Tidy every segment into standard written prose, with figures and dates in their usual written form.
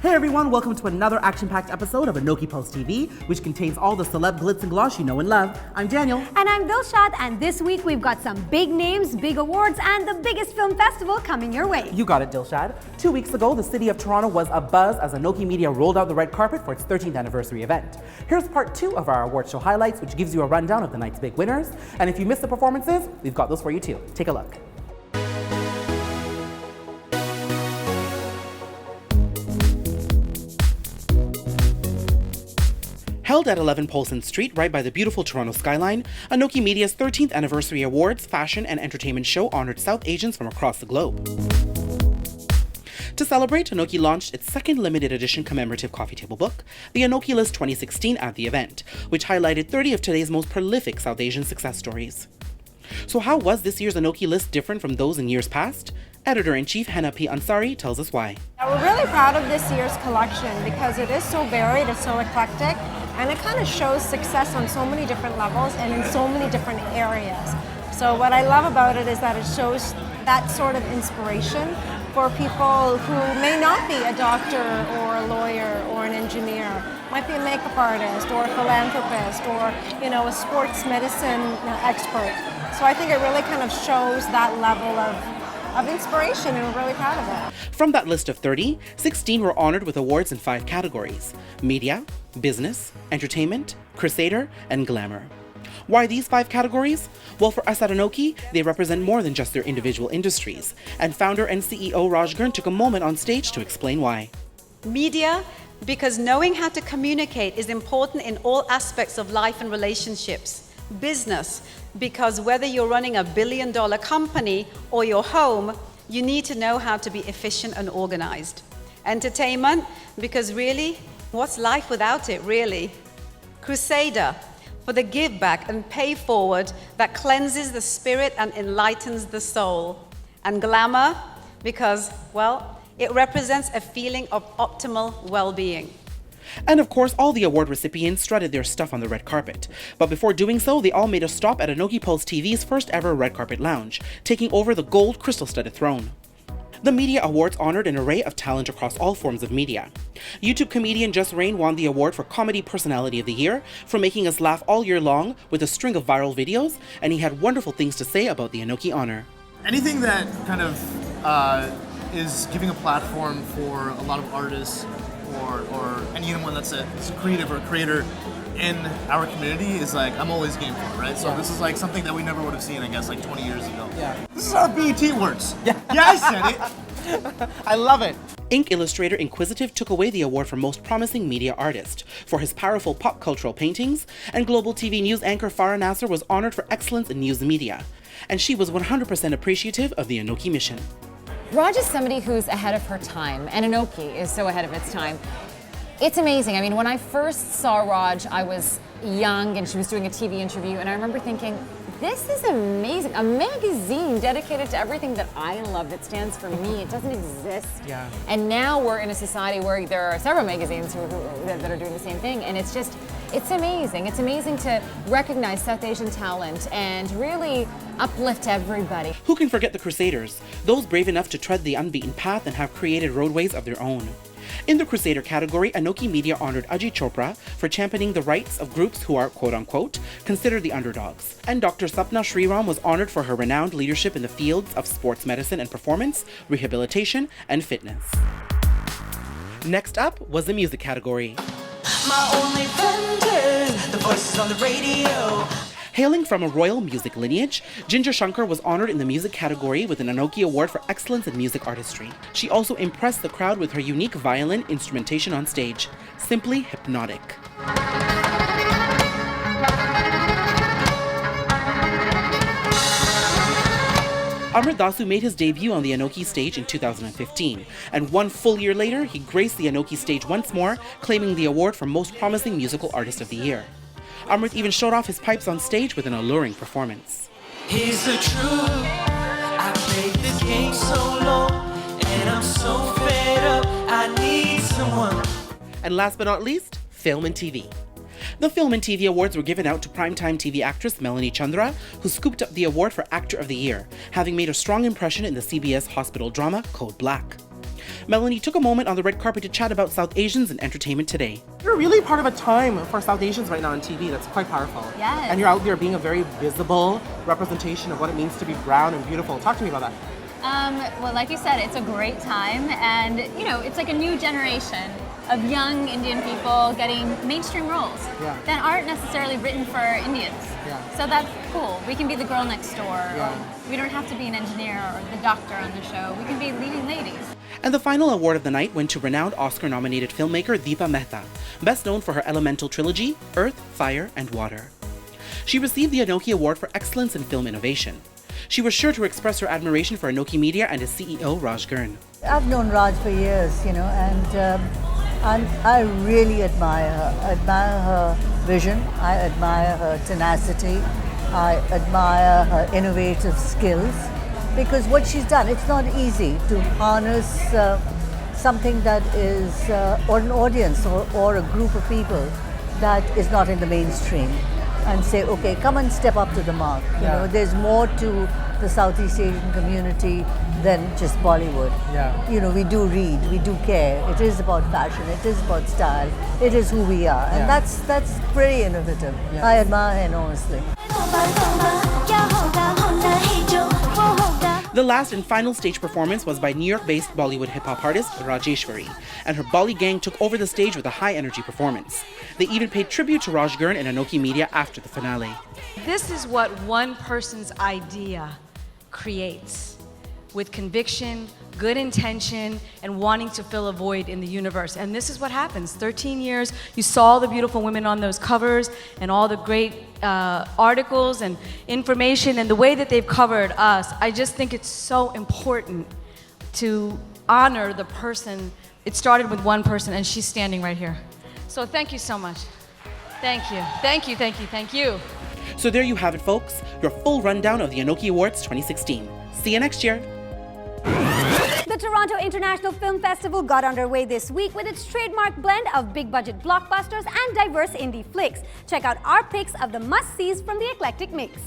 Hey everyone, welcome to another action-packed episode of Anokhi Pulse TV, which contains all the celeb glitz and gloss you know and love. I'm Daniel. And I'm Dilshad, and this week we've got some big names, big awards, and the biggest film festival coming your way. You got it, Dilshad. 2 weeks ago, the city of Toronto was abuzz as Anokhi Media rolled out the red carpet for its 13th anniversary event. Here's part 2 of our award show highlights, which gives you a rundown of the night's big winners. And if you missed the performances, we've got those for you too. Take a look. Held at 11 Polson Street, right by the beautiful Toronto skyline, Anokhi Media's 13th Anniversary Awards, fashion and entertainment show honored South Asians from across the globe. To celebrate, Anokhi launched its second limited edition commemorative coffee table book, the Anokhi List 2016, at the event, which highlighted 30 of today's most prolific South Asian success stories. So how was this year's Anokhi List different from those in years past? Editor-in-Chief Henna P. Ansari tells us why. We're really proud of this year's collection because it is so varied, it's so eclectic, and it kind of shows success on so many different levels and in so many different areas. So what I love about it is that it shows that sort of inspiration for people who may not be a doctor or a lawyer or an engineer, might be a makeup artist or a philanthropist or, a sports medicine expert. So I think it really kind of shows that level of inspiration, and we're really proud of it. From that list of 30, 16 were honored with awards in 5 categories: media, business, entertainment, crusader, and glamour. Why these 5 categories? Well, for us at Anokhi, they represent more than just their individual industries, and founder and CEO Raj Gurn took a moment on stage to explain why. Media, because knowing how to communicate is important in all aspects of life and relationships. Business, because whether you're running a billion-dollar company or your home, you need to know how to be efficient and organized. Entertainment, because really, what's life without it, really? Crusader, for the give back and pay forward that cleanses the spirit and enlightens the soul. And glamour, because, well, it represents a feeling of optimal well-being. And of course, all the award recipients strutted their stuff on the red carpet. But before doing so, they all made a stop at Anokhi Pulse TV's first ever red carpet lounge, taking over the gold crystal-studded throne. The Media Awards honored an array of talent across all forms of media. YouTube comedian Just Rain won the award for Comedy Personality of the Year for making us laugh all year long with a string of viral videos, and he had wonderful things to say about the Anokhi honor. Anything that kind of is giving a platform for a lot of artists or anyone that's a creative or a creator in our community is like, I'm always game for, right? So this is like something that we never would have seen, I guess, like 20 years ago. Yeah. This is how BET works. Yeah, I said it. I love it. Ink illustrator Inquisitive took away the award for Most Promising Media Artist for his powerful pop cultural paintings, and Global TV News anchor Farah Nasser was honored for excellence in news media, and she was 100% appreciative of the Anokhi mission. Raj is somebody who's ahead of her time, and Anokhi is so ahead of its time. It's amazing. I mean, when I first saw Raj, I was young and she was doing a TV interview, and I remember thinking, this is amazing. A magazine dedicated to everything that I love, that stands for me. It doesn't exist. Yeah. And now we're in a society where there are several magazines that are doing the same thing, and it's just, it's amazing. It's amazing to recognize South Asian talent and really uplift everybody. Who can forget the Crusaders, those brave enough to tread the unbeaten path and have created roadways of their own? In the Crusader category, Anokhi Media honored Ajit Chopra for championing the rights of groups who are, quote-unquote, considered the underdogs. And Dr. Sapna Sriram was honored for her renowned leadership in the fields of sports medicine and performance, rehabilitation, and fitness. Next up was the music category. My only friend, the voices on the radio. Hailing from a royal music lineage, Ginger Shankar was honored in the music category with an Anokhi Award for excellence in music artistry. She also impressed the crowd with her unique violin instrumentation on stage, simply hypnotic. Amrit Dasu made his debut on the Anokhi stage in 2015, and 1 full year later, he graced the Anokhi stage once more, claiming the award for Most Promising Musical Artist of the Year. Amrit even showed off his pipes on stage with an alluring performance. Here's the truth, I played this game so long, and I'm so fed up, I need someone. And last but not least, film and TV. The Film and TV Awards were given out to primetime TV actress Melanie Chandra, who scooped up the award for Actor of the Year, having made a strong impression in the CBS hospital drama Code Black. Melanie took a moment on the red carpet to chat about South Asians in entertainment today. You're really part of a time for South Asians right now on TV that's quite powerful. Yes. And you're out there being a very visible representation of what it means to be brown and beautiful. Talk to me about that. Well, like you said, it's a great time, and you know, it's like a new generation of young Indian people getting mainstream roles that aren't necessarily written for Indians. So that's cool. We can be the girl next door. Or we don't have to be an engineer or the doctor on the show. We can be leading ladies. And the final award of the night went to renowned Oscar-nominated filmmaker Deepa Mehta, best known for her Elemental trilogy, Earth, Fire, and Water. She received the Anokhi Award for Excellence in Film Innovation. She was sure to express her admiration for Anokhi Media and its CEO, Raj Gurn. I've known Raj for years, you know, and I really admire her. I admire her vision. I admire her tenacity. I admire her innovative skills. Because what she's done, it's not easy to harness something that is, or an audience or a group of people that is not in the mainstream, and say, okay, come and step up to the mark. You know, there's more to the Southeast Asian community than just Bollywood. You know, we do read, we do care. It is about fashion, it is about style, it is who we are, and that's pretty innovative. I admire her enormously. The last and final stage performance was by New York-based Bollywood hip-hop artist Rajeshwari, and her Bolly gang took over the stage with a high-energy performance. They even paid tribute to Raj Gurn and Anokhi Media after the finale. This is what one person's idea creates, with conviction, good intention, and wanting to fill a void in the universe. And this is what happens. 13 years, you saw the beautiful women on those covers and all the great articles and information and the way that they've covered us. I just think it's so important to honor the person. It started with one person, and she's standing right here. So thank you so much. Thank you. Thank you, thank you, thank you. So there you have it, folks, your full rundown of the Anokhi Awards 2016. See you next year. The Toronto International Film Festival got underway this week with its trademark blend of big-budget blockbusters and diverse indie flicks. Check out our picks of the must-sees from the eclectic mix.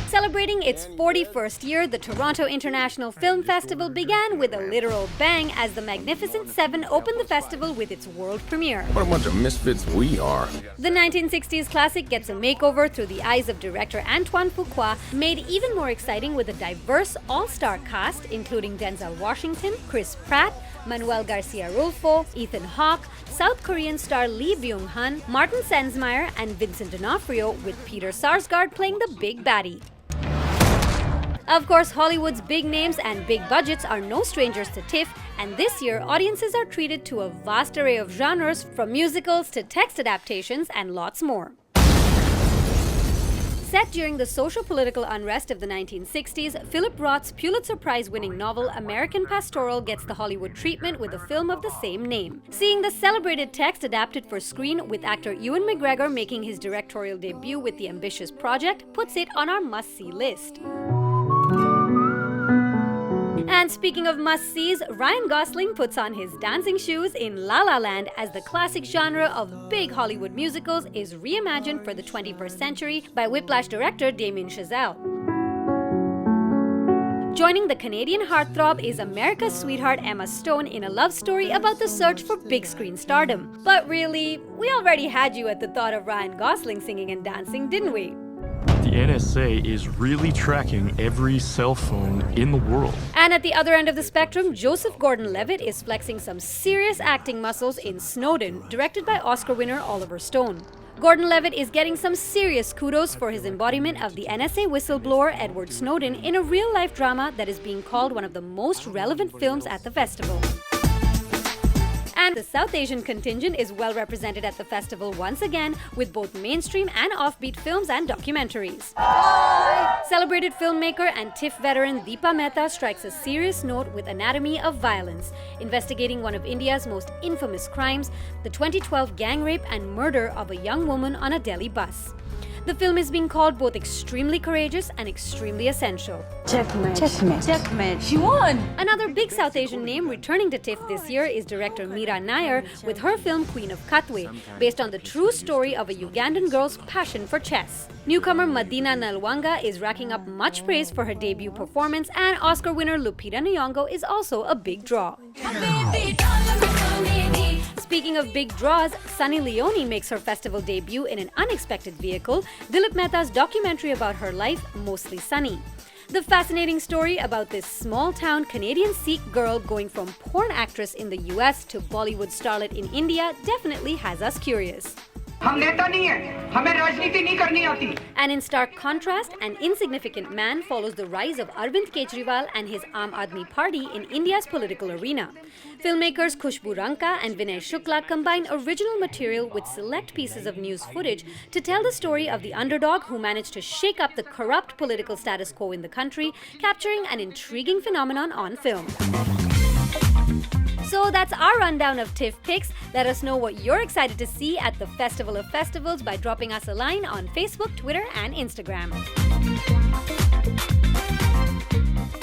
Celebrating its 41st year, the Toronto International Film Festival began with a literal bang as the Magnificent Seven opened the festival with its world premiere. What a bunch of misfits we are. The 1960s classic gets a makeover through the eyes of director Antoine Fuqua, made even more exciting with a diverse all-star cast including Denzel Washington, Chris Pratt, Manuel Garcia Rulfo, Ethan Hawke, South Korean star Lee Byung-hun, Martin Sensmeyer, and Vincent D'Onofrio, with Peter Sarsgaard playing the big baddie. Of course, Hollywood's big names and big budgets are no strangers to TIFF, and this year, audiences are treated to a vast array of genres, from musicals to text adaptations and lots more. Set during the social-political unrest of the 1960s, Philip Roth's Pulitzer Prize-winning novel American Pastoral gets the Hollywood treatment with a film of the same name. Seeing the celebrated text adapted for screen with actor Ewan McGregor making his directorial debut with the ambitious project puts it on our must-see list. And speaking of must-sees, Ryan Gosling puts on his dancing shoes in La La Land as the classic genre of big Hollywood musicals is reimagined for the 21st century by Whiplash director Damien Chazelle. Joining the Canadian heartthrob is America's sweetheart Emma Stone in a love story about the search for big screen stardom. But really, we already had you at the thought of Ryan Gosling singing and dancing, didn't we? The NSA is really tracking every cell phone in the world. And at the other end of the spectrum, Joseph Gordon-Levitt is flexing some serious acting muscles in Snowden, directed by Oscar winner Oliver Stone. Gordon-Levitt is getting some serious kudos for his embodiment of the NSA whistleblower Edward Snowden in a real-life drama that is being called one of the most relevant films at the festival. And the South Asian contingent is well represented at the festival once again, with both mainstream and offbeat films and documentaries. Celebrated filmmaker and TIFF veteran Deepa Mehta strikes a serious note with Anatomy of Violence, investigating one of India's most infamous crimes, the 2012 gang rape and murder of a young woman on a Delhi bus. The film is being called both extremely courageous and extremely essential. Checkmate. Checkmate. Checkmate. She won! Another big South Asian name returning to TIFF this year is director Meera Nair with her film Queen of Katwe, based on the true story of a Ugandan girl's passion for chess. Newcomer Madina Nalwanga is racking up much praise for her debut performance, and Oscar winner Lupita Nyong'o is also a big draw. Speaking of big draws, Sunny Leone makes her festival debut in an unexpected vehicle, Dilip Mehta's documentary about her life, Mostly Sunny. The fascinating story about this small-town Canadian Sikh girl going from porn actress in the US to Bollywood starlet in India definitely has us curious. And in stark contrast, an insignificant man follows the rise of Arvind Kejriwal and his Aam Aadmi Party in India's political arena. Filmmakers Khushbu Ranka and Vinay Shukla combine original material with select pieces of news footage to tell the story of the underdog who managed to shake up the corrupt political status quo in the country, capturing an intriguing phenomenon on film. So that's our rundown of TIFF picks. Let us know what you're excited to see at the Festival of Festivals by dropping us a line on Facebook, Twitter, and Instagram.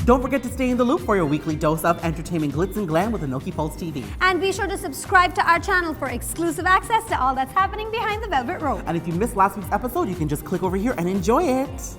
Don't forget to stay in the loop for your weekly dose of entertainment glitz and glam with Anokhi Pulse TV. And be sure to subscribe to our channel for exclusive access to all that's happening behind the velvet rope. And if you missed last week's episode, you can just click over here and enjoy it.